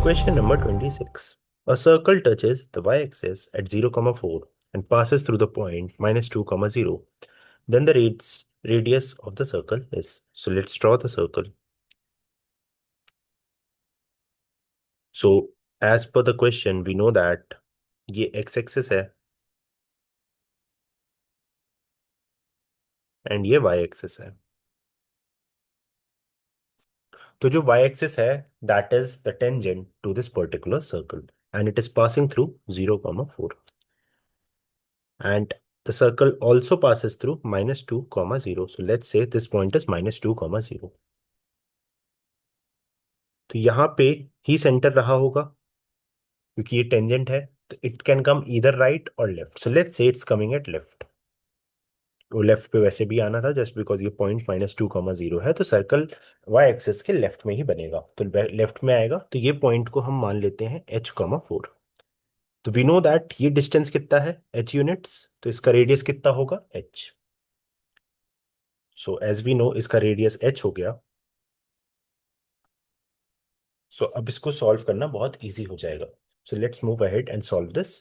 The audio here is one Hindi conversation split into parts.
Question number 26. A circle touches the y-axis at 0, 4 and passes through the point -2, 0. Then the radius of the circle is. So let's draw the circle. So as per the question, we know that ये x-axis है and ये y-axis है. तो जो y-axis है, that is the tangent to this particular circle and it is passing through 0, 4. And the circle also passes through -2, 0. So let's say this point is -2, 0. तो यहाँ पे ही सेंटर रहा होगा क्योंकि ये टेंजेंट है, तो इट कैन कम इधर राइट और left. So let's say it's coming at left. वो लेफ्ट पे वैसे भी आना था जस्ट बिकॉज ये पॉइंट -2, 0 है, तो सर्कल वाई एक्सिस के लेफ्ट में ही बनेगा. तो लेफ्ट में आएगा, तो ये पॉइंट को हम मान लेते हैं h, 4. तो वी नो दैट ये डिस्टेंस कितना है, h यूनिट्स, तो इसका रेडियस कितना होगा, h. So as we know इसका रेडियस h हो गया. सो अब इसको सॉल्व करना बहुत इजी हो जाएगा. So let's move ahead and solve this.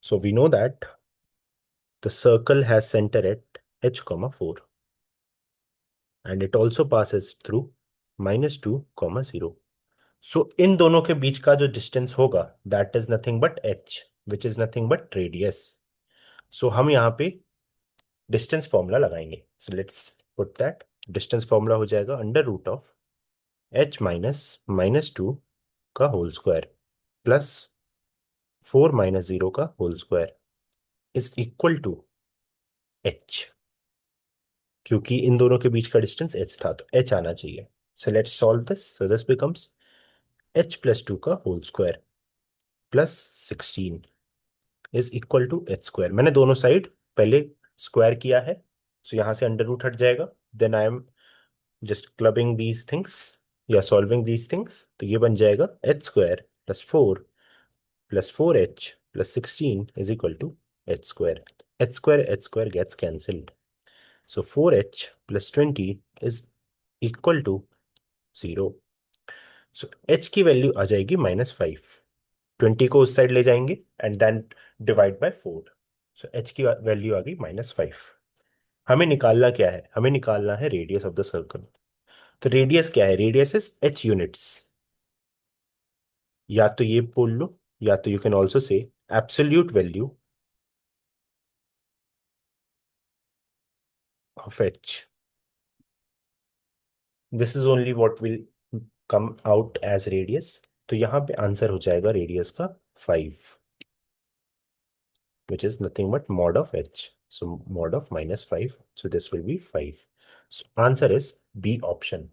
So we know that the circle has center at h, 4 and it also passes through -2, 0. So इन दोनों के बीच का जो डिस्टेंस होगा that is nothing but h, which is nothing but radius. So हम यहाँ पे डिस्टेंस फॉर्मूला लगाएंगे. So let's put that. Distance formula हो जाएगा under root of h minus -2 का होल स्क्वायर प्लस 4 - 0 का होल स्क्वायर इज इक्वल टू h. क्योंकि इन दोनों के बीच का डिस्टेंस h था, तो h आना चाहिए. So let's solve this. So this becomes h + 2 का whole square plus 16 is equal to h square. मैंने दोनों साइड पहले स्क्वायर किया है, सो यहां से अंडर रूट हट जाएगा. Then I am just clubbing these things या सॉल्विंग दीज थिंग्स. तो ये बन जाएगा h square + 4h + 16 is equal to h square. h square gets cancelled. So 4h + 20 is equal to 0. So h की वैल्यू आ जाएगी -5. 20 को उस साइड ले जाएंगे and then divide by 4. So h की वैल्यू आ गई -5. हमें निकालना क्या है, हमें निकालना है रेडियस ऑफ द सर्कल. तो रेडियस क्या है, रेडियस इज h यूनिट्स. या तो ये बोल लो या तो you can also say absolute value of h. This is only what will come out as radius. तो यहां पे आंसर हो जाएगा रेडियस का 5, which is nothing but mod of h. So mod of -5. So this will be 5. So answer is B option.